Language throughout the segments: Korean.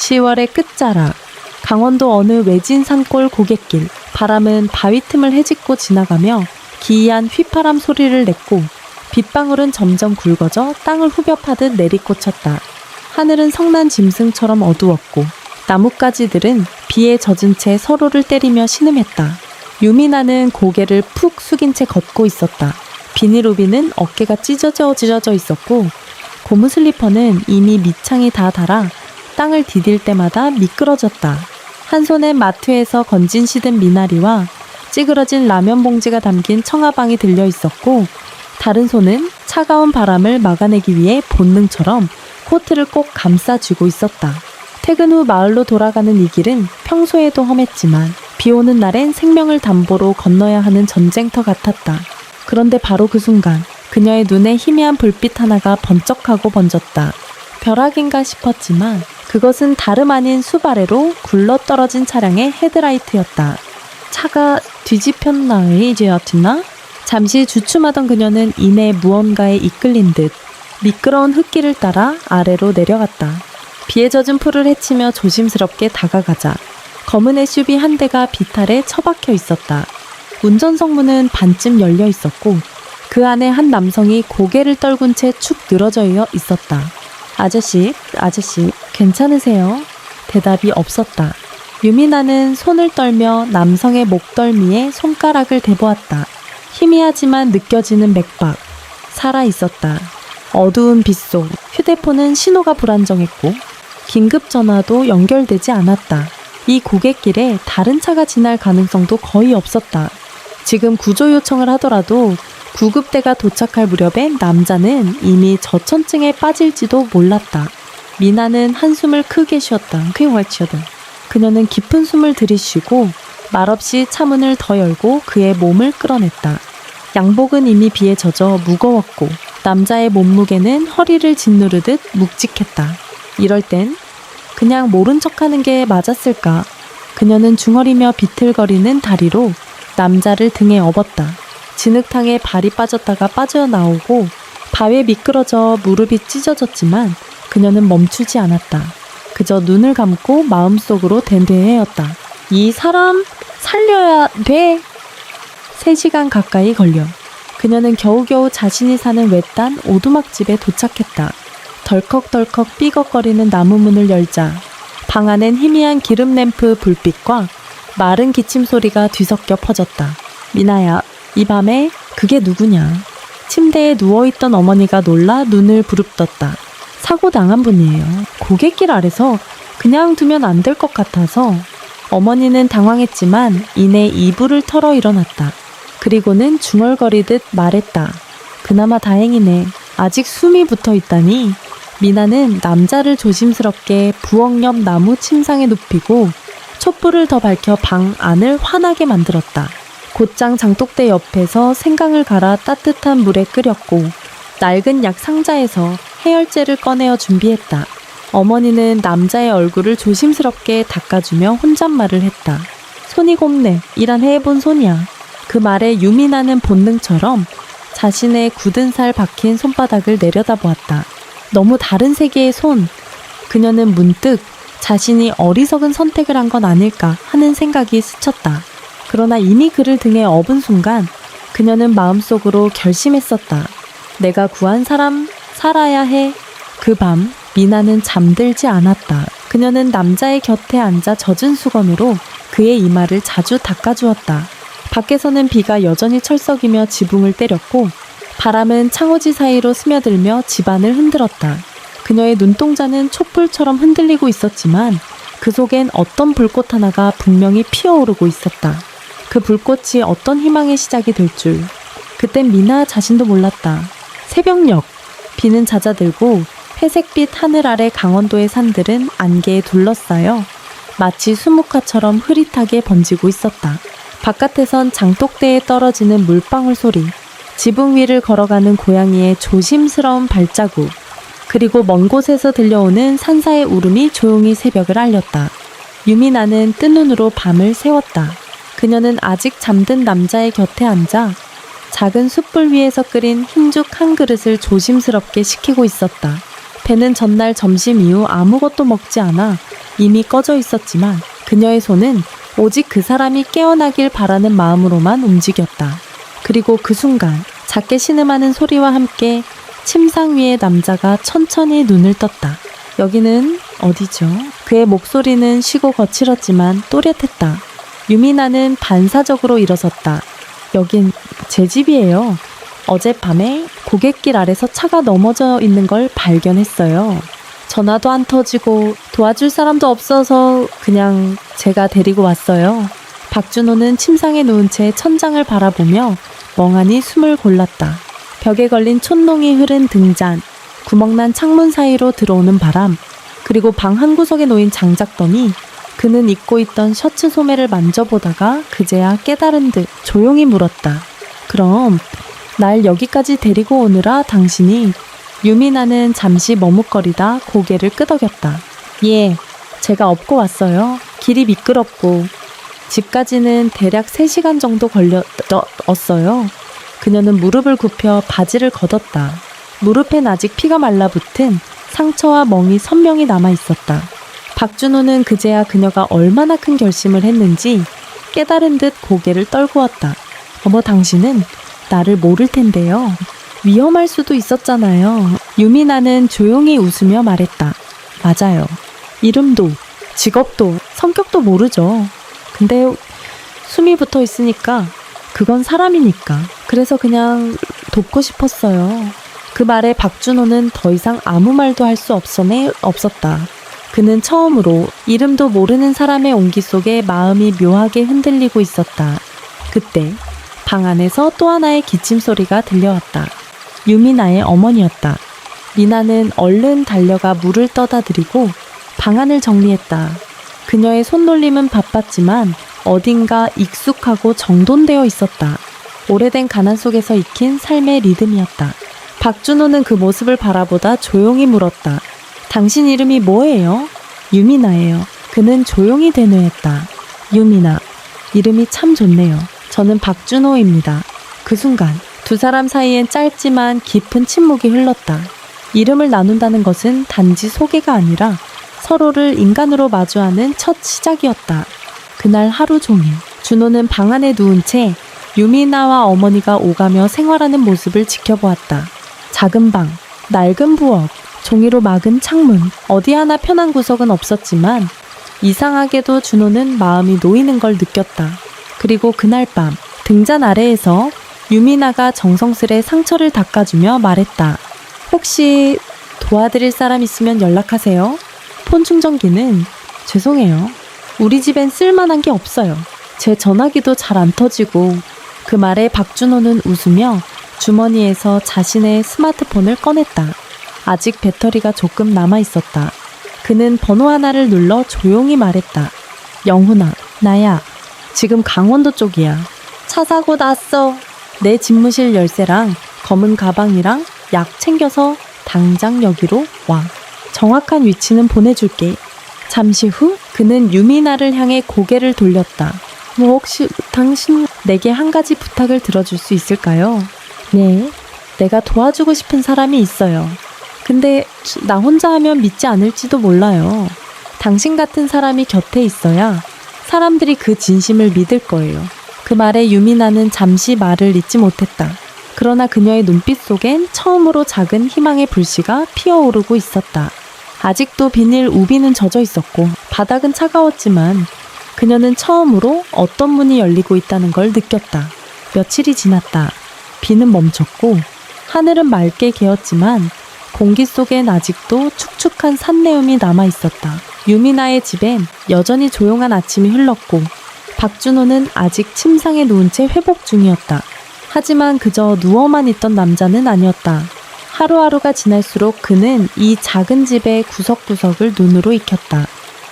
10월의 끝자락, 강원도 어느 외진 산골 고갯길. 바람은 바위 틈을 헤집고 지나가며 기이한 휘파람 소리를 냈고 빗방울은 점점 굵어져 땅을 후벼 파듯 내리꽂혔다. 하늘은 성난 짐승처럼 어두웠고 나뭇가지들은 비에 젖은 채 서로를 때리며 신음했다. 유미나는 고개를 푹 숙인 채 걷고 있었다. 비닐오비는 어깨가 찢어져 있었고 고무 슬리퍼는 이미 밑창이 다 닳아 땅을 디딜 때마다 미끄러졌다. 한 손엔 마트에서 건진 시든 미나리와 찌그러진 라면 봉지가 담긴 청아방이 들려 있었고 다른 손은 차가운 바람을 막아내기 위해 본능처럼 코트를 꼭 감싸쥐고 있었다. 퇴근 후 마을로 돌아가는 이 길은 평소에도 험했지만 비 오는 날엔 생명을 담보로 건너야 하는 전쟁터 같았다. 그런데 바로 그 순간 그녀의 눈에 희미한 불빛 하나가 번쩍하고 번졌다. 벼락인가 싶었지만 그것은 다름 아닌 숲 아래로 굴러떨어진 차량의 헤드라이트였다. 차가 뒤집혔나? 잠시 주춤하던 그녀는 이내 무언가에 이끌린 듯 미끄러운 흙길을 따라 아래로 내려갔다. 비에 젖은 풀을 헤치며 조심스럽게 다가가자 검은 SUV 한 대가 비탈에 처박혀 있었다. 운전석 문은 반쯤 열려 있었고 그 안에 한 남성이 고개를 떨군 채 축 늘어져 있었다. 아저씨, 괜찮으세요? 대답이 없었다. 유미나는 손을 떨며 남성의 목덜미에 손가락을 대보았다. 희미하지만 느껴지는 맥박, 살아있었다. 어두운 빛 속 휴대폰은 신호가 불안정했고 긴급 전화도 연결되지 않았다. 이 고갯길에 다른 차가 지날 가능성도 거의 없었다. 지금 구조 요청을 하더라도 구급대가 도착할 무렵에 남자는 이미 저천증에 빠질지도 몰랐다. 미나는 한숨을 크게 쉬었다. 그녀는 깊은 숨을 들이쉬고 말없이 차문을 더 열고 그의 몸을 끌어냈다. 양복은 이미 비에 젖어 무거웠고 남자의 몸무게는 허리를 짓누르듯 묵직했다. 이럴 땐 그냥 모른 척하는 게 맞았을까? 그녀는 중얼이며 비틀거리는 다리로 남자를 등에 업었다. 진흙탕에 발이 빠졌다가 빠져나오고 바위에 미끄러져 무릎이 찢어졌지만 그녀는 멈추지 않았다. 그저 눈을 감고 마음속으로 된대했다. 이 사람 살려야 돼. 3시간 가까이 걸려 그녀는 겨우겨우 자신이 사는 외딴 오두막집에 도착했다. 덜컥덜컥 삐걱거리는 나무 문을 열자 방 안엔 희미한 기름 램프 불빛과 마른 기침 소리가 뒤섞여 퍼졌다. 미나야, 이 밤에 그게 누구냐? 침대에 누워있던 어머니가 놀라 눈을 부릅떴다. 사고 당한 분이에요. 고갯길 아래서 그냥 두면 안 될 것 같아서. 어머니는 당황했지만 이내 이불을 털어 일어났다. 그리고는 중얼거리듯 말했다. 그나마 다행이네. 아직 숨이 붙어 있다니. 미나는 남자를 조심스럽게 부엌 옆 나무 침상에 눕히고 촛불을 더 밝혀 방 안을 환하게 만들었다. 곧장 장독대 옆에서 생강을 갈아 따뜻한 물에 끓였고 낡은 약 상자에서 해열제를 꺼내어 준비했다. 어머니는 남자의 얼굴을 조심스럽게 닦아주며 혼잣말을 했다. 손이 곱네. 일한 해본 손이야. 그 말에 유미나는 본능처럼 자신의 굳은 살 박힌 손바닥을 내려다보았다. 너무 다른 세계의 손. 그녀는 문득 자신이 어리석은 선택을 한 건 아닐까 하는 생각이 스쳤다. 그러나 이미 그를 등에 업은 순간 그녀는 마음속으로 결심했었다. 내가 구한 사람 살아야 해. 그 밤 미나는 잠들지 않았다. 그녀는 남자의 곁에 앉아 젖은 수건으로 그의 이마를 자주 닦아주었다. 밖에서는 비가 여전히 철썩이며 지붕을 때렸고 바람은 창호지 사이로 스며들며 집안을 흔들었다. 그녀의 눈동자는 촛불처럼 흔들리고 있었지만 그 속엔 어떤 불꽃 하나가 분명히 피어오르고 있었다. 그 불꽃이 어떤 희망의 시작이 될 줄 그땐 미나 자신도 몰랐다. 새벽녘 비는 잦아들고 회색빛 하늘 아래 강원도의 산들은 안개에 둘러싸여 마치 수묵화처럼 흐릿하게 번지고 있었다. 바깥에선 장독대에 떨어지는 물방울 소리, 지붕 위를 걸어가는 고양이의 조심스러운 발자국, 그리고 먼 곳에서 들려오는 산사의 울음이 조용히 새벽을 알렸다. 유미나는 뜬 눈으로 밤을 새웠다. 그녀는 아직 잠든 남자의 곁에 앉아 작은 숯불 위에서 끓인 흰죽 한 그릇을 조심스럽게 식히고 있었다. 배는 전날 점심 이후 아무것도 먹지 않아 이미 꺼져 있었지만 그녀의 손은 오직 그 사람이 깨어나길 바라는 마음으로만 움직였다. 그리고 그 순간 작게 신음하는 소리와 함께 침상 위의 남자가 천천히 눈을 떴다. 여기는 어디죠? 그의 목소리는 쉬고 거칠었지만 또렷했다. 유미나는 반사적으로 일어섰다. 여긴 제 집이에요. 어젯밤에 고갯길 아래서 차가 넘어져 있는 걸 발견했어요. 전화도 안 터지고 도와줄 사람도 없어서 그냥 제가 데리고 왔어요. 박준호는 침상에 누운 채 천장을 바라보며 멍하니 숨을 골랐다. 벽에 걸린 촛농이 흐른 등잔, 구멍난 창문 사이로 들어오는 바람, 그리고 방 한 구석에 놓인 장작더미. 그는 입고 있던 셔츠 소매를 만져보다가 그제야 깨달은 듯 조용히 물었다. 그럼 날 여기까지 데리고 오느라 당신이... 유미나는 잠시 머뭇거리다 고개를 끄덕였다. 예, 제가 업고 왔어요. 길이 미끄럽고 집까지는 대략 3시간 정도 걸렸어요. 그녀는 무릎을 굽혀 바지를 걷었다. 무릎엔 아직 피가 말라붙은 상처와 멍이 선명히 남아있었다. 박준호는 그제야 그녀가 얼마나 큰 결심을 했는지 깨달은 듯 고개를 떨구었다. 어머, 당신은 나를 모를 텐데요. 위험할 수도 있었잖아요. 유미나는 조용히 웃으며 말했다. 맞아요. 이름도, 직업도, 성격도 모르죠. 근데 숨이 붙어 있으니까 그건 사람이니까. 그래서 그냥 돕고 싶었어요. 그 말에 박준호는 더 이상 아무 말도 할 수 없었다. 그는 처음으로 이름도 모르는 사람의 온기 속에 마음이 묘하게 흔들리고 있었다. 그때 방 안에서 또 하나의 기침 소리가 들려왔다. 유미나의 어머니였다. 미나는 얼른 달려가 물을 떠다 드리고 방안을 정리했다. 그녀의 손놀림은 바빴지만 어딘가 익숙하고 정돈되어 있었다. 오래된 가난 속에서 익힌 삶의 리듬이었다. 박준호는 그 모습을 바라보다 조용히 물었다. 당신 이름이 뭐예요? 유미나예요. 그는 조용히 대뇌했다. 유미나, 이름이 참 좋네요. 저는 박준호입니다. 그 순간 두 사람 사이엔 짧지만 깊은 침묵이 흘렀다. 이름을 나눈다는 것은 단지 소개가 아니라 서로를 인간으로 마주하는 첫 시작이었다. 그날 하루 종일 준호는 방 안에 누운 채 유미나와 어머니가 오가며 생활하는 모습을 지켜보았다. 작은 방, 낡은 부엌, 종이로 막은 창문, 어디 하나 편한 구석은 없었지만 이상하게도 준호는 마음이 놓이는 걸 느꼈다. 그리고 그날 밤 등잔 아래에서 유미나가 정성스레 상처를 닦아주며 말했다. 혹시 도와드릴 사람 있으면 연락하세요. 폰 충전기는 죄송해요. 우리 집엔 쓸만한 게 없어요. 제 전화기도 잘 안 터지고. 그 말에 박준호는 웃으며 주머니에서 자신의 스마트폰을 꺼냈다. 아직 배터리가 조금 남아 있었다. 그는 번호 하나를 눌러 조용히 말했다. 영훈아, 나야. 지금 강원도 쪽이야. 차 사고 났어. 내 집무실 열쇠랑 검은 가방이랑 약 챙겨서 당장 여기로 와. 정확한 위치는 보내줄게. 잠시 후 그는 유미나를 향해 고개를 돌렸다. 혹시 당신 내게 한 가지 부탁을 들어줄 수 있을까요? 네, 내가 도와주고 싶은 사람이 있어요. 근데 나 혼자 하면 믿지 않을지도 몰라요. 당신 같은 사람이 곁에 있어야 사람들이 그 진심을 믿을 거예요. 그 말에 유미나는 잠시 말을 잇지 못했다. 그러나 그녀의 눈빛 속엔 처음으로 작은 희망의 불씨가 피어오르고 있었다. 아직도 비닐 우비는 젖어 있었고 바닥은 차가웠지만 그녀는 처음으로 어떤 문이 열리고 있다는 걸 느꼈다. 며칠이 지났다. 비는 멈췄고 하늘은 맑게 개었지만 공기 속엔 아직도 축축한 산내음이 남아 있었다. 유미나의 집엔 여전히 조용한 아침이 흘렀고 박준호는 아직 침상에 누운 채 회복 중이었다. 하지만 그저 누워만 있던 남자는 아니었다. 하루하루가 지날수록 그는 이 작은 집의 구석구석을 눈으로 익혔다.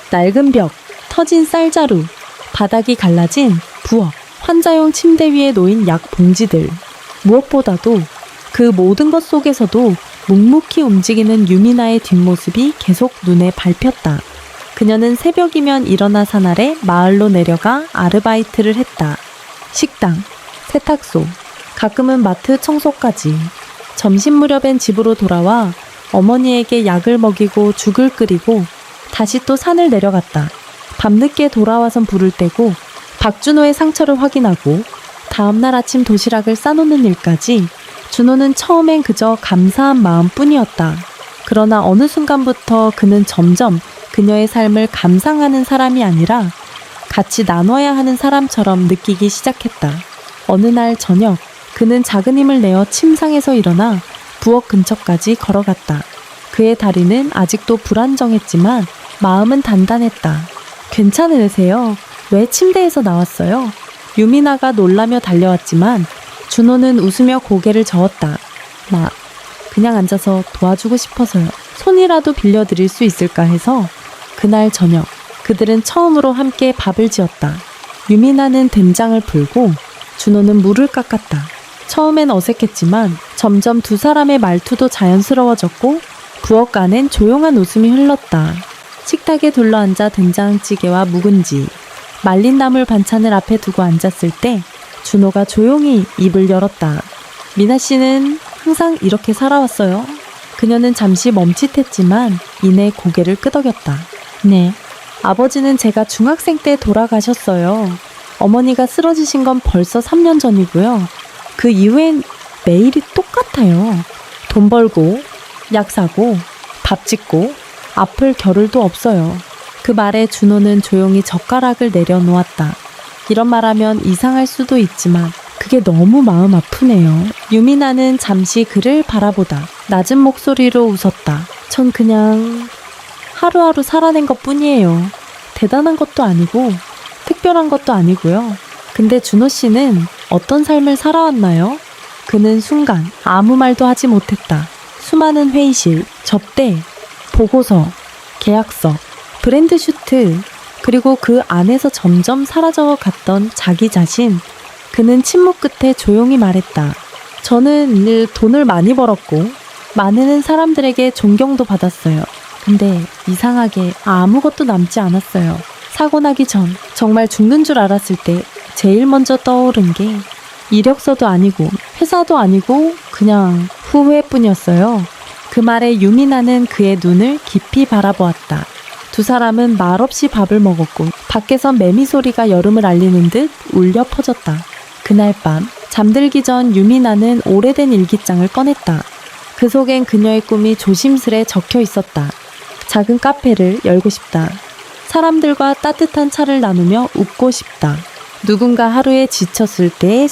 낡은 벽, 터진 쌀자루, 바닥이 갈라진 부엌, 환자용 침대 위에 놓인 약 봉지들. 무엇보다도 그 모든 것 속에서도 묵묵히 움직이는 유미나의 뒷모습이 계속 눈에 밟혔다. 그녀는 새벽이면 일어나 산 아래 마을로 내려가 아르바이트를 했다. 식당, 세탁소, 가끔은 마트 청소까지. 점심 무렵엔 집으로 돌아와 어머니에게 약을 먹이고 죽을 끓이고 다시 또 산을 내려갔다. 밤늦게 돌아와선 불을 떼고 박준호의 상처를 확인하고 다음날 아침 도시락을 싸놓는 일까지 준호는 처음엔 그저 감사한 마음뿐이었다. 그러나 어느 순간부터 그는 점점 그녀의 삶을 감상하는 사람이 아니라 같이 나눠야 하는 사람처럼 느끼기 시작했다. 어느 날 저녁, 그는 작은 힘을 내어 침상에서 일어나 부엌 근처까지 걸어갔다. 그의 다리는 아직도 불안정했지만 마음은 단단했다. 괜찮으세요? 왜 침대에서 나왔어요? 유미나가 놀라며 달려왔지만 준호는 웃으며 고개를 저었다. 그냥 앉아서 도와주고 싶어서요. 손이라도 빌려드릴 수 있을까 해서. 그날 저녁, 그들은 처음으로 함께 밥을 지었다. 유미나는 된장을 풀고 준호는 물을 깎았다. 처음엔 어색했지만 점점 두 사람의 말투도 자연스러워졌고 부엌 안엔 조용한 웃음이 흘렀다. 식탁에 둘러앉아 된장찌개와 묵은지, 말린 나물 반찬을 앞에 두고 앉았을 때 준호가 조용히 입을 열었다. 미나 씨는 항상 이렇게 살아왔어요. 그녀는 잠시 멈칫했지만 이내 고개를 끄덕였다. 네. 아버지는 제가 중학생 때 돌아가셨어요. 어머니가 쓰러지신 건 벌써 3년 전이고요. 그 이후엔 매일이 똑같아요. 돈 벌고, 약 사고, 밥 짓고, 아플 겨를도 없어요. 그 말에 준호는 조용히 젓가락을 내려놓았다. 이런 말하면 이상할 수도 있지만 그게 너무 마음 아프네요. 유미나는 잠시 그를 바라보다 낮은 목소리로 웃었다. 전 그냥 하루하루 살아낸 것 뿐이에요. 대단한 것도 아니고 특별한 것도 아니고요. 근데 준호 씨는 어떤 삶을 살아왔나요? 그는 순간 아무 말도 하지 못했다. 수많은 회의실, 접대, 보고서, 계약서, 브랜드 슈트, 그리고 그 안에서 점점 사라져 갔던 자기 자신. 그는 침묵 끝에 조용히 말했다. 저는 늘 돈을 많이 벌었고 많은 사람들에게 존경도 받았어요. 근데 이상하게 아무것도 남지 않았어요. 사고 나기 전 정말 죽는 줄 알았을 때 제일 먼저 떠오른 게 이력서도 아니고 회사도 아니고 그냥 후회뿐이었어요. 그 말에 유미나는 그의 눈을 깊이 바라보았다. 두 사람은 말없이 밥을 먹었고 밖에선 매미 소리가 여름을 알리는 듯 울려 퍼졌다. 그날 밤 잠들기 전 유미나는 오래된 일기장을 꺼냈다. 그 속엔 그녀의 꿈이 조심스레 적혀 있었다. 작은 카페를 열고 싶다. 사람들과 따뜻한 차를 나누며 웃고 싶다. 누군가 하루에 지쳤을 때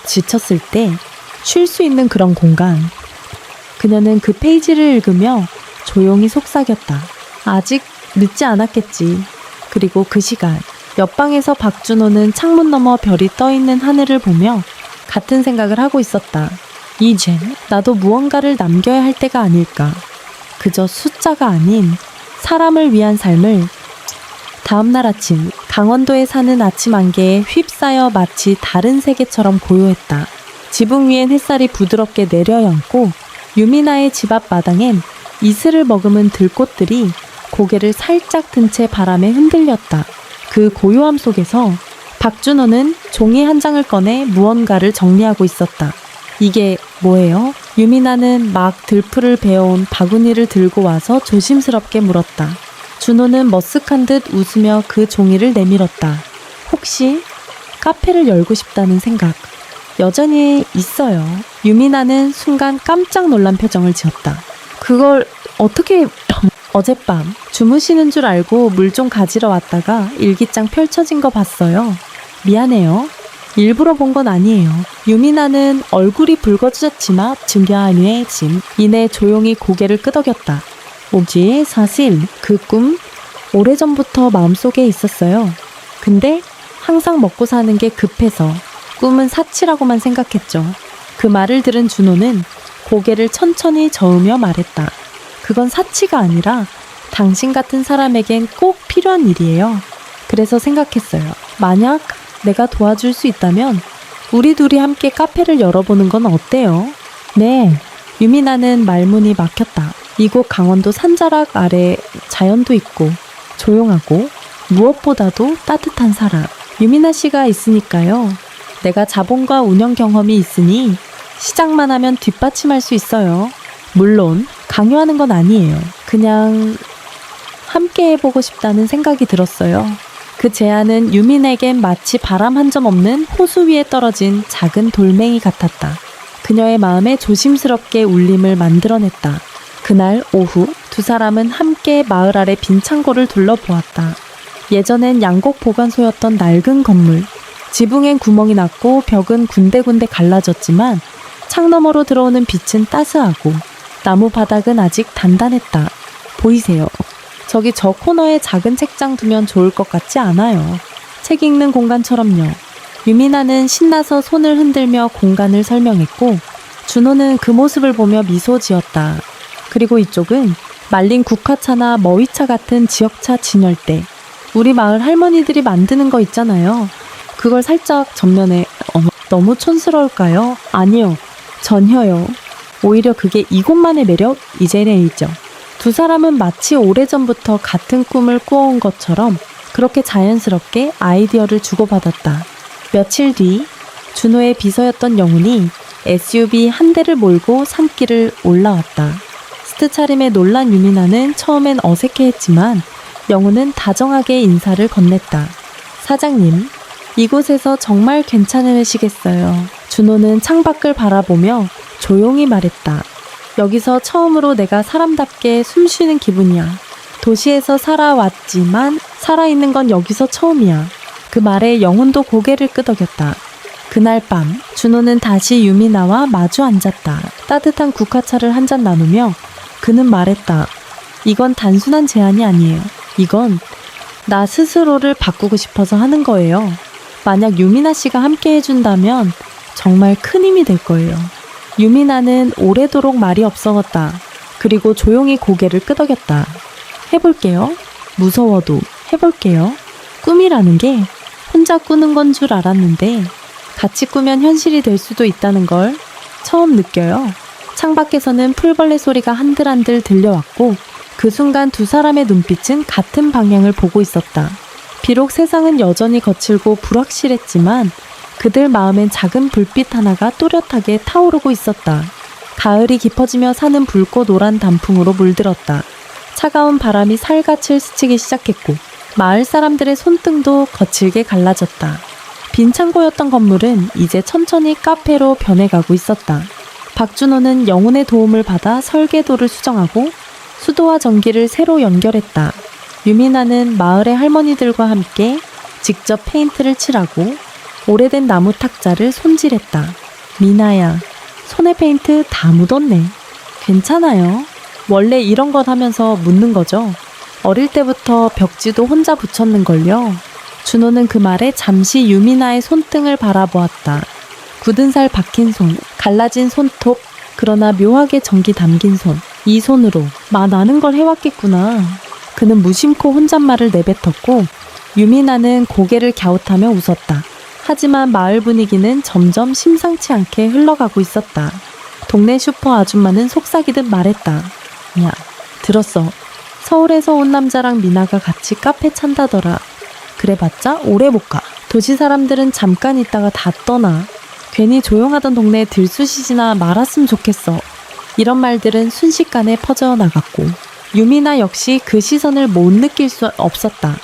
지쳤을 때 쉴 수 있는 그런 공간. 그녀는 그 페이지를 읽으며 조용히 속삭였다. 아직 늦지 않았겠지. 그리고 그 시간 옆방에서 박준호는 창문 너머 별이 떠있는 하늘을 보며 같은 생각을 하고 있었다. 이젠 나도 무언가를 남겨야 할 때가 아닐까. 그저 숫자가 아닌 사람을 위한 삶을. 다음날 아침 강원도에 사는 아침 안개에 휩싸여 마치 다른 세계처럼 고요했다. 지붕 위엔 햇살이 부드럽게 내려앉고 유미나의 집 앞 마당엔 이슬을 머금은 들꽃들이 고개를 살짝 든 채 바람에 흔들렸다. 그 고요함 속에서 박준호는 종이 한 장을 꺼내 무언가를 정리하고 있었다. 이게 뭐예요? 유미나는 막 들풀을 베어온 바구니를 들고 와서 조심스럽게 물었다. 준호는 머쓱한 듯 웃으며 그 종이를 내밀었다. 혹시 카페를 열고 싶다는 생각 여전히 있어요. 유미나는 순간 깜짝 놀란 표정을 지었다. 그걸 어떻게... 어젯밤 주무시는 줄 알고 물 좀 가지러 왔다가 일기장 펼쳐진 거 봤어요. 미안해요. 일부러 본 건 아니에요. 유미나는 얼굴이 붉어졌지만 증겨하니 짐 이내 조용히 고개를 끄덕였다. 뭐지? 사실 그 꿈 오래전부터 마음속에 있었어요. 근데 항상 먹고 사는 게 급해서 꿈은 사치라고만 생각했죠. 그 말을 들은 준호는 고개를 천천히 저으며 말했다. 그건 사치가 아니라 당신 같은 사람에겐 꼭 필요한 일이에요. 그래서 생각했어요. 만약 내가 도와줄 수 있다면 우리 둘이 함께 카페를 열어보는 건 어때요? 네. 유미나는 말문이 막혔다. 이곳 강원도 산자락 아래 자연도 있고 조용하고 무엇보다도 따뜻한 사람. 유미나 씨가 있으니까요. 내가 자본과 운영 경험이 있으니 시작만 하면 뒷받침할 수 있어요. 물론 강요하는 건 아니에요. 그냥 함께 해보고 싶다는 생각이 들었어요. 그 제안은 유민에겐 마치 바람 한 점 없는 호수 위에 떨어진 작은 돌멩이 같았다. 그녀의 마음에 조심스럽게 울림을 만들어냈다. 그날 오후 두 사람은 함께 마을 아래 빈 창고를 둘러보았다. 예전엔 양곡 보관소였던 낡은 건물. 지붕엔 구멍이 났고 벽은 군데군데 갈라졌지만 창 너머로 들어오는 빛은 따스하고 나무 바닥은 아직 단단했다. 보이세요? 저기 저 코너에 작은 책장 두면 좋을 것 같지 않아요. 책 읽는 공간처럼요. 유미나는 신나서 손을 흔들며 공간을 설명했고 준호는 그 모습을 보며 미소 지었다. 그리고 이쪽은 말린 국화차나 머위차 같은 지역차 진열대. 우리 마을 할머니들이 만드는 거 있잖아요. 그걸 살짝 전면에 너무 촌스러울까요? 아니요. 전혀요. 오히려 그게 이곳만의 매력? 이제네이죠. 두 사람은 마치 오래전부터 같은 꿈을 꾸어온 것처럼 그렇게 자연스럽게 아이디어를 주고받았다. 며칠 뒤 준호의 비서였던 영훈이 SUV 한 대를 몰고 산길을 올라왔다. 스트 차림에 놀란 유미나는 처음엔 어색해했지만 영훈은 다정하게 인사를 건넸다. 사장님, 이곳에서 정말 괜찮으시겠어요. 준호는 창밖을 바라보며 조용히 말했다. 여기서 처음으로 내가 사람답게 숨 쉬는 기분이야. 도시에서 살아왔지만 살아있는 건 여기서 처음이야. 그 말에 영훈도 고개를 끄덕였다. 그날 밤 준호는 다시 유미나와 마주 앉았다. 따뜻한 국화차를 한 잔 나누며 그는 말했다. 이건 단순한 제안이 아니에요. 이건 나 스스로를 바꾸고 싶어서 하는 거예요. 만약 유미나 씨가 함께 해준다면 정말 큰 힘이 될 거예요. 유미나는 오래도록 말이 없어졌다. 그리고 조용히 고개를 끄덕였다. 해볼게요. 무서워도 해볼게요. 꿈이라는 게 혼자 꾸는 건 줄 알았는데 같이 꾸면 현실이 될 수도 있다는 걸 처음 느껴요. 창밖에서는 풀벌레 소리가 한들한들 들려왔고 그 순간 두 사람의 눈빛은 같은 방향을 보고 있었다. 비록 세상은 여전히 거칠고 불확실했지만 그들 마음엔 작은 불빛 하나가 또렷하게 타오르고 있었다. 가을이 깊어지며 산은 붉고 노란 단풍으로 물들었다. 차가운 바람이 살갗을 스치기 시작했고 마을 사람들의 손등도 거칠게 갈라졌다. 빈 창고였던 건물은 이제 천천히 카페로 변해가고 있었다. 박준호는 영훈의 도움을 받아 설계도를 수정하고 수도와 전기를 새로 연결했다. 유미나는 마을의 할머니들과 함께 직접 페인트를 칠하고 오래된 나무 탁자를 손질했다. 미나야, 손에 페인트 다 묻었네. 괜찮아요. 원래 이런 것 하면서 묻는 거죠. 어릴 때부터 벽지도 혼자 붙였는걸요. 준호는 그 말에 잠시 유미나의 손등을 바라보았다. 굳은 살 박힌 손, 갈라진 손톱, 그러나 묘하게 정기 담긴 손. 이 손으로 나는 걸 해왔겠구나. 그는 무심코 혼잣말을 내뱉었고 유미나는 고개를 갸웃하며 웃었다. 하지만 마을 분위기는 점점 심상치 않게 흘러가고 있었다. 동네 슈퍼 아줌마는 속삭이듯 말했다. 야, 들었어. 서울에서 온 남자랑 미나가 같이 카페 찬다더라. 그래봤자 오래 못 가. 도시 사람들은 잠깐 있다가 다 떠나. 괜히 조용하던 동네에 들쑤시지나 말았으면 좋겠어. 이런 말들은 순식간에 퍼져나갔고 유미나 역시 그 시선을 못 느낄 수 없었다.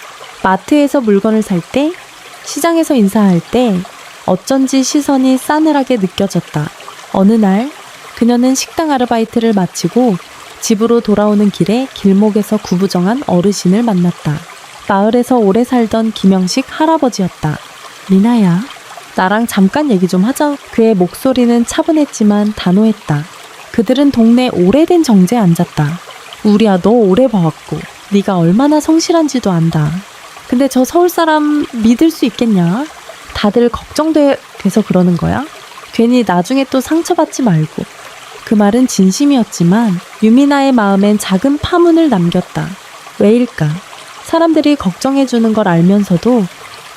마트에서 물건을 살 때, 시장에서 인사할 때 어쩐지 시선이 싸늘하게 느껴졌다. 어느 날 그녀는 식당 아르바이트를 마치고 집으로 돌아오는 길에 길목에서 구부정한 어르신을 만났다. 마을에서 오래 살던 김영식 할아버지였다. 미나야, 나랑 잠깐 얘기 좀 하자. 그의 목소리는 차분했지만 단호했다. 그들은 동네 오래된 정제에 앉았다. 우리야, 너 오래 봐왔고 네가 얼마나 성실한지도 안다. 근데 저 서울 사람 믿을 수 있겠냐? 다들 걱정돼서 그러는 거야? 괜히 나중에 또 상처받지 말고. 그 말은 진심이었지만 유미나의 마음엔 작은 파문을 남겼다. 왜일까? 사람들이 걱정해주는 걸 알면서도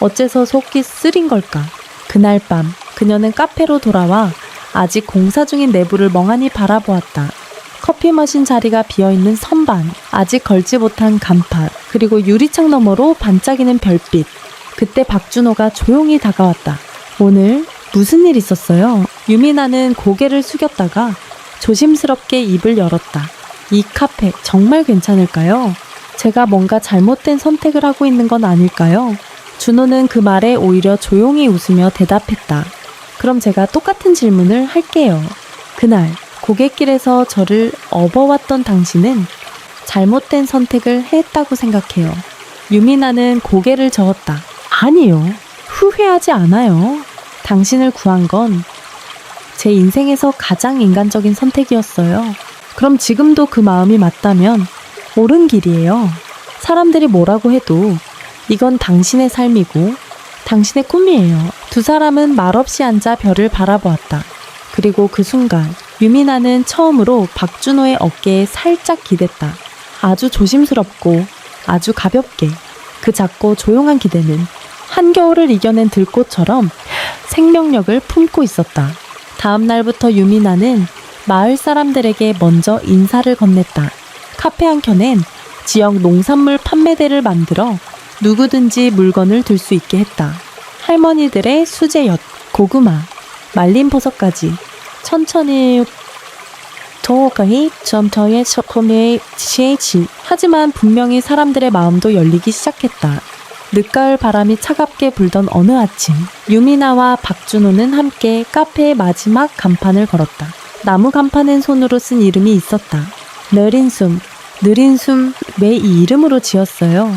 어째서 속이 쓰린 걸까? 그날 밤 그녀는 카페로 돌아와 아직 공사 중인 내부를 멍하니 바라보았다. 커피 머신 자리가 비어있는 선반, 아직 걸지 못한 간판, 그리고 유리창 너머로 반짝이는 별빛. 그때 박준호가 조용히 다가왔다. 오늘 무슨 일 있었어요? 유미나는 고개를 숙였다가 조심스럽게 입을 열었다. 이 카페 정말 괜찮을까요? 제가 뭔가 잘못된 선택을 하고 있는 건 아닐까요? 준호는 그 말에 오히려 조용히 웃으며 대답했다. 그럼 제가 똑같은 질문을 할게요. 그날 고갯길에서 저를 업어왔던 당신은 잘못된 선택을 했다고 생각해요. 유미나는 고개를 저었다. 아니요. 후회하지 않아요. 당신을 구한 건 제 인생에서 가장 인간적인 선택이었어요. 그럼 지금도 그 마음이 맞다면 옳은 길이에요. 사람들이 뭐라고 해도 이건 당신의 삶이고 당신의 꿈이에요. 두 사람은 말없이 앉아 별을 바라보았다. 그리고 그 순간 유미나는 처음으로 박준호의 어깨에 살짝 기댔다. 아주 조심스럽고 아주 가볍게 그 작고 조용한 기대는 한겨울을 이겨낸 들꽃처럼 생명력을 품고 있었다. 다음 날부터 유미나는 마을 사람들에게 먼저 인사를 건넸다. 카페 한켠엔 지역 농산물 판매대를 만들어 누구든지 물건을 들 수 있게 했다. 할머니들의 수제엿, 고구마, 말린 버섯까지 천천히 도가히 점터의 소품의 시에치. 하지만 분명히 사람들의 마음도 열리기 시작했다. 늦가을 바람이 차갑게 불던 어느 아침, 유미나와 박준호는 함께 카페의 마지막 간판을 걸었다. 나무 간판엔 손으로 쓴 이름이 있었다. 느린 숨. 왜 이 이름으로 지었어요?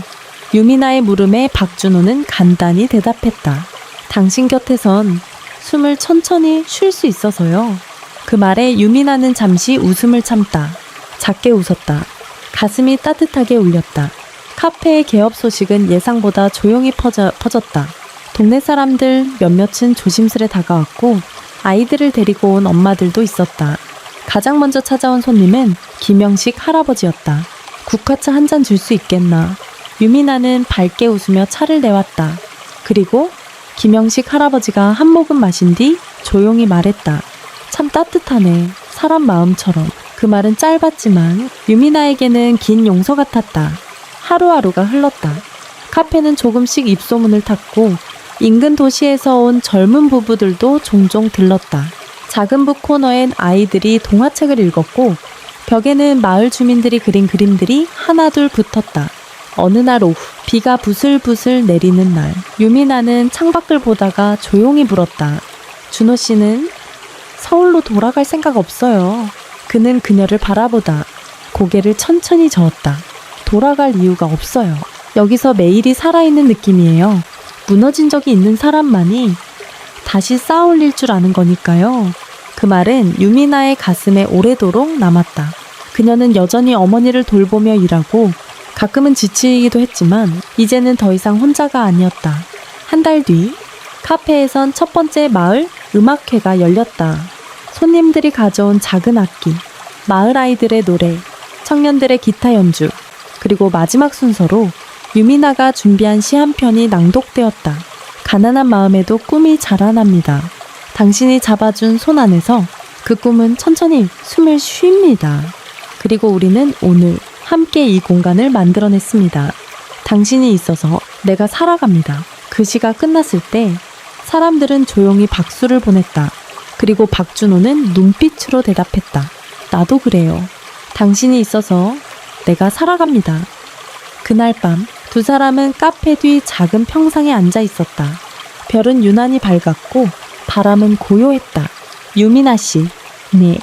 유미나의 물음에 박준호는 간단히 대답했다. 당신 곁에선 숨을 천천히 쉴 수 있어서요. 그 말에 유미나는 잠시 웃음을 참다. 작게 웃었다. 가슴이 따뜻하게 울렸다. 카페의 개업 소식은 예상보다 조용히 퍼졌다. 동네 사람들 몇몇은 조심스레 다가왔고 아이들을 데리고 온 엄마들도 있었다. 가장 먼저 찾아온 손님은 김영식 할아버지였다. 국화차 한 잔 줄 수 있겠나? 유미나는 밝게 웃으며 차를 내왔다. 그리고 김영식 할아버지가 한 모금 마신 뒤 조용히 말했다. 참 따뜻하네. 사람 마음처럼. 그 말은 짧았지만 유미나에게는 긴 용서 같았다. 하루하루가 흘렀다. 카페는 조금씩 입소문을 탔고 인근 도시에서 온 젊은 부부들도 종종 들렀다. 작은 북 코너엔 아이들이 동화책을 읽었고 벽에는 마을 주민들이 그린 그림들이 하나둘 붙었다. 어느 날 오후 비가 부슬부슬 내리는 날 유미나는 창밖을 보다가 조용히 물었다. 준호 씨는 서울로 돌아갈 생각 없어요. 그는 그녀를 바라보다 고개를 천천히 저었다. 돌아갈 이유가 없어요. 여기서 매일이 살아있는 느낌이에요. 무너진 적이 있는 사람만이 다시 쌓아올릴 줄 아는 거니까요. 그 말은 유미나의 가슴에 오래도록 남았다. 그녀는 여전히 어머니를 돌보며 일하고 가끔은 지치기도 했지만 이제는 더 이상 혼자가 아니었다. 한 달 뒤 카페에선 첫 번째 마을 음악회가 열렸다. 손님들이 가져온 작은 악기, 마을 아이들의 노래, 청년들의 기타 연주, 그리고 마지막 순서로 유미나가 준비한 시 한 편이 낭독되었다. 가난한 마음에도 꿈이 자라납니다. 당신이 잡아준 손 안에서 그 꿈은 천천히 숨을 쉽니다. 그리고 우리는 오늘 함께 이 공간을 만들어냈습니다. 당신이 있어서 내가 살아갑니다. 그 시가 끝났을 때 사람들은 조용히 박수를 보냈다. 그리고 박준호는 눈빛으로 대답했다. 나도 그래요. 당신이 있어서 내가 살아갑니다. 그날 밤 두 사람은 카페 뒤 작은 평상에 앉아 있었다. 별은 유난히 밝았고 바람은 고요했다. 유미나 씨, 네,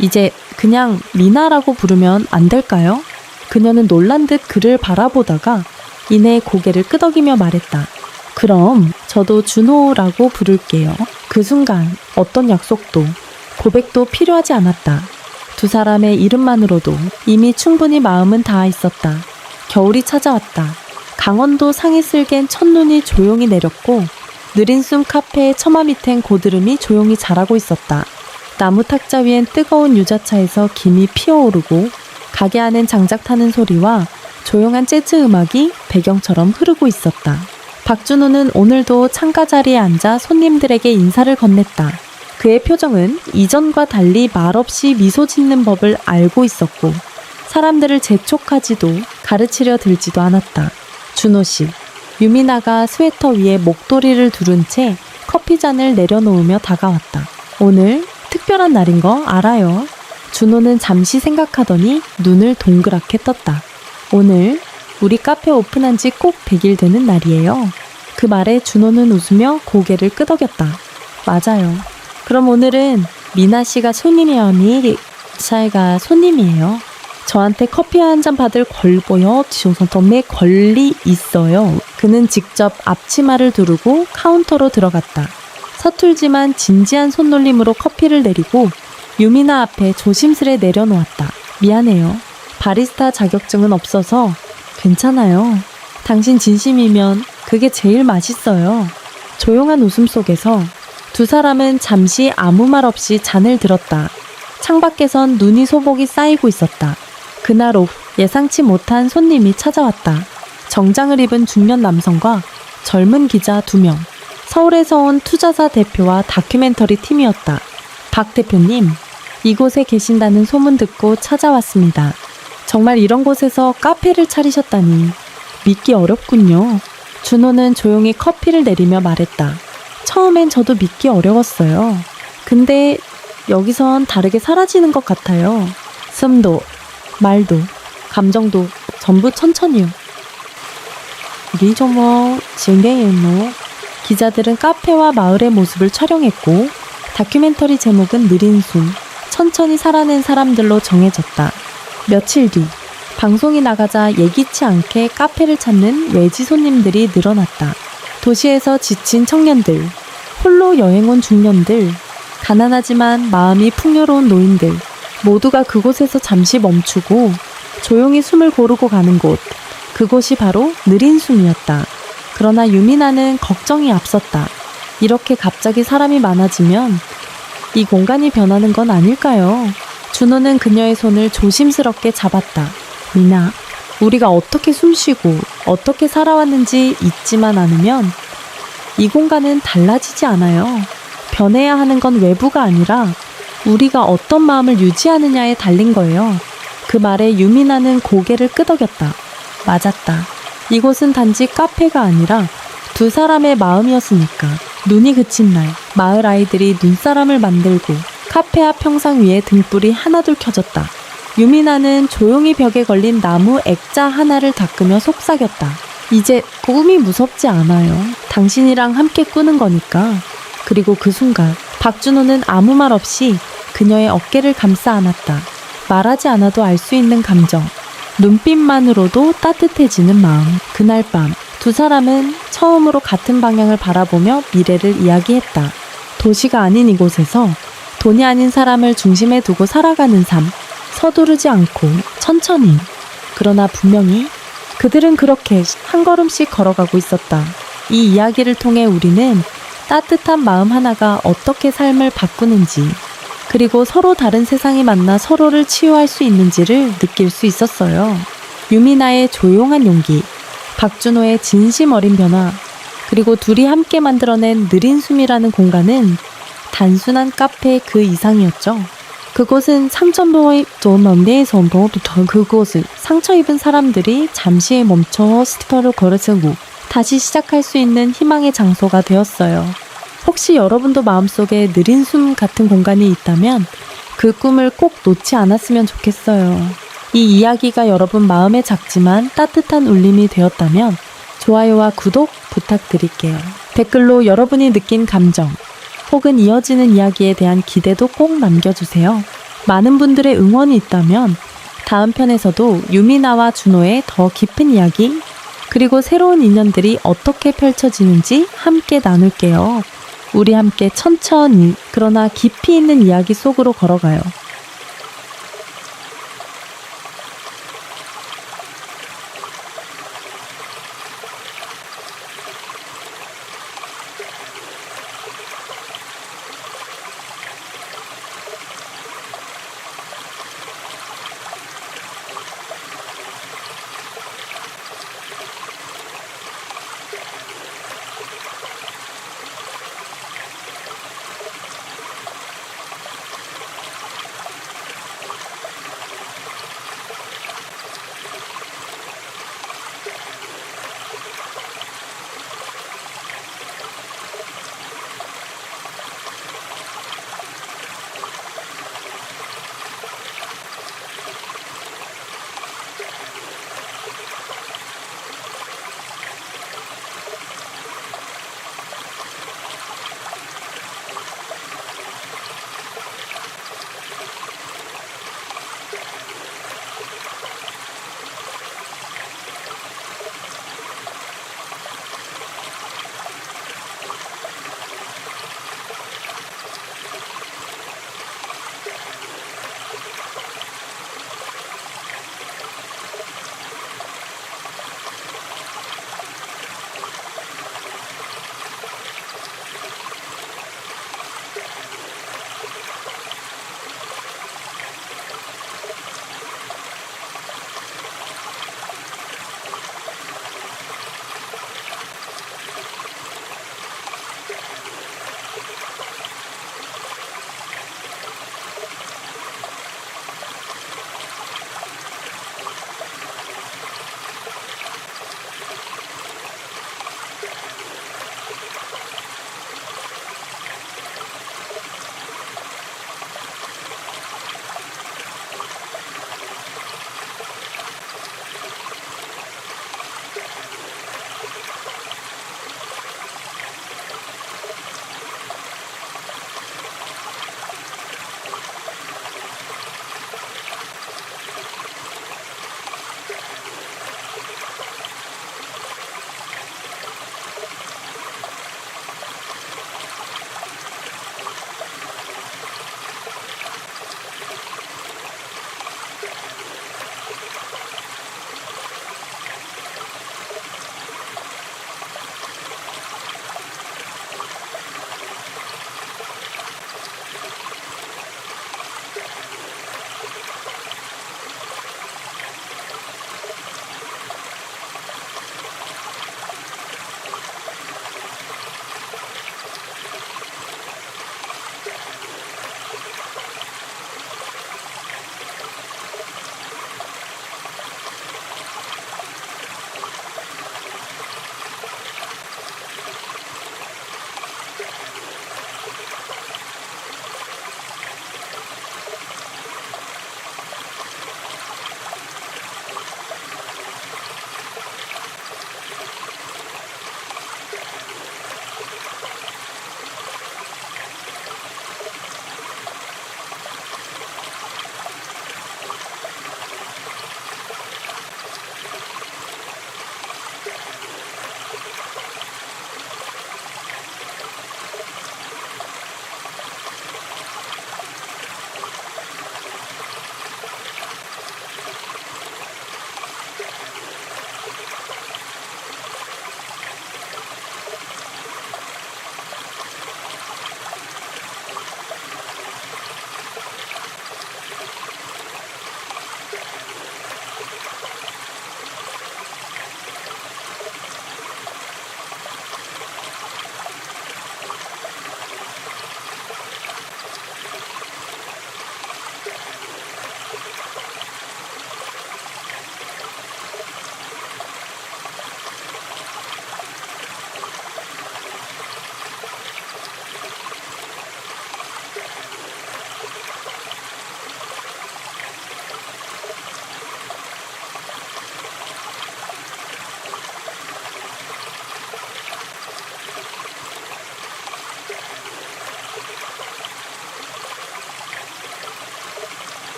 이제 그냥 미나라고 부르면 안 될까요? 그녀는 놀란 듯 그를 바라보다가 이내 고개를 끄덕이며 말했다. 그럼 저도 준호라고 부를게요. 그 순간 어떤 약속도 고백도 필요하지 않았다. 두 사람의 이름만으로도 이미 충분히 마음은 닿아 있었다. 겨울이 찾아왔다. 강원도 상이 쓸갠 첫눈이 조용히 내렸고 느린 숨 카페의 처마 밑엔 고드름이 조용히 자라고 있었다. 나무 탁자 위엔 뜨거운 유자차에서 김이 피어오르고 가게 안엔 장작 타는 소리와 조용한 재즈 음악이 배경처럼 흐르고 있었다. 박준호는 오늘도 창가 자리에 앉아 손님들에게 인사를 건넸다. 그의 표정은 이전과 달리 말없이 미소 짓는 법을 알고 있었고 사람들을 재촉하지도 가르치려 들지도 않았다. 준호 씨, 유미나가 스웨터 위에 목도리를 두른 채 커피잔을 내려놓으며 다가왔다. 오늘 특별한 날인 거 알아요. 준호는 잠시 생각하더니 눈을 동그랗게 떴다. 오늘 우리 카페 오픈한 지 꼭 100일 되는 날이에요. 그 말에 준호는 웃으며 고개를 끄덕였다. 맞아요. 그럼 오늘은 미나 씨가 손님이니 샤이가 손님이에요. 저한테 커피 한 잔 받을 걸보여 지호선텀에 권리 있어요. 그는 직접 앞치마를 두르고 카운터로 들어갔다. 서툴지만 진지한 손놀림으로 커피를 내리고 유미나 앞에 조심스레 내려놓았다. 미안해요. 바리스타 자격증은 없어서 괜찮아요. 당신 진심이면 그게 제일 맛있어요. 조용한 웃음 속에서 두 사람은 잠시 아무 말 없이 잔을 들었다. 창밖에선 눈이 소복이 쌓이고 있었다. 그날 오후 예상치 못한 손님이 찾아왔다. 정장을 입은 중년 남성과 젊은 기자 2명. 서울에서 온 투자사 대표와 다큐멘터리 팀이었다. 박 대표님, 이곳에 계신다는 소문 듣고 찾아왔습니다. 정말 이런 곳에서 카페를 차리셨다니 믿기 어렵군요. 준호는 조용히 커피를 내리며 말했다. 처음엔 저도 믿기 어려웠어요. 근데 여기선 다르게 사라지는 것 같아요. 숨도, 말도, 감정도 전부 천천히요. 리조모 진행했노. 기자들은 카페와 마을의 모습을 촬영했고 다큐멘터리 제목은 느린 숨, 천천히 살아낸 사람들로 정해졌다. 며칠 뒤 방송이 나가자 예기치 않게 카페를 찾는 외지 손님들이 늘어났다. 도시에서 지친 청년들, 홀로 여행 온 중년들, 가난하지만 마음이 풍요로운 노인들, 모두가 그곳에서 잠시 멈추고 조용히 숨을 고르고 가는 곳, 그곳이 바로 느린 숨이었다. 그러나 유미나는 걱정이 앞섰다. 이렇게 갑자기 사람이 많아지면 이 공간이 변하는 건 아닐까요? 준호는 그녀의 손을 조심스럽게 잡았다. 미나, 우리가 어떻게 숨쉬고 어떻게 살아왔는지 잊지만 않으면 이 공간은 달라지지 않아요. 변해야 하는 건 외부가 아니라 우리가 어떤 마음을 유지하느냐에 달린 거예요. 그 말에 유미나는 고개를 끄덕였다. 맞았다. 이곳은 단지 카페가 아니라 두 사람의 마음이었으니까. 눈이 그친 날, 마을 아이들이 눈사람을 만들고 카페 앞 평상 위에 등불이 하나둘 켜졌다. 유미나는 조용히 벽에 걸린 나무 액자 하나를 닦으며 속삭였다. 이제 꿈이 무섭지 않아요. 당신이랑 함께 꾸는 거니까. 그리고 그 순간 박준호는 아무 말 없이 그녀의 어깨를 감싸 안았다. 말하지 않아도 알 수 있는 감정, 눈빛만으로도 따뜻해지는 마음. 그날 밤 두 사람은 처음으로 같은 방향을 바라보며 미래를 이야기했다. 도시가 아닌 이곳에서 돈이 아닌 사람을 중심에 두고 살아가는 삶. 서두르지 않고 천천히. 그러나 분명히 그들은 그렇게 한 걸음씩 걸어가고 있었다. 이 이야기를 통해 우리는 따뜻한 마음 하나가 어떻게 삶을 바꾸는지, 그리고 서로 다른 세상이 만나 서로를 치유할 수 있는지를 느낄 수 있었어요. 유미나의 조용한 용기, 박준호의 진심 어린 변화, 그리고 둘이 함께 만들어낸 느린 숨이라는 공간은 단순한 카페 그 이상이었죠. 그곳은 상처보이 도먼데의 선보부터 그곳을 상처 입은 사람들이 잠시 멈춰 스티퍼를 걸어서고 다시 시작할 수 있는 희망의 장소가 되었어요. 혹시 여러분도 마음속에 느린 숨 같은 공간이 있다면 그 꿈을 꼭 놓지 않았으면 좋겠어요. 이 이야기가 여러분 마음에 작지만 따뜻한 울림이 되었다면 좋아요와 구독 부탁드릴게요. 댓글로 여러분이 느낀 감정 혹은 이어지는 이야기에 대한 기대도 꼭 남겨주세요. 많은 분들의 응원이 있다면 다음 편에서도 유미나와 준호의 더 깊은 이야기, 그리고 새로운 인연들이 어떻게 펼쳐지는지 함께 나눌게요. 우리 함께 천천히 그러나 깊이 있는 이야기 속으로 걸어가요.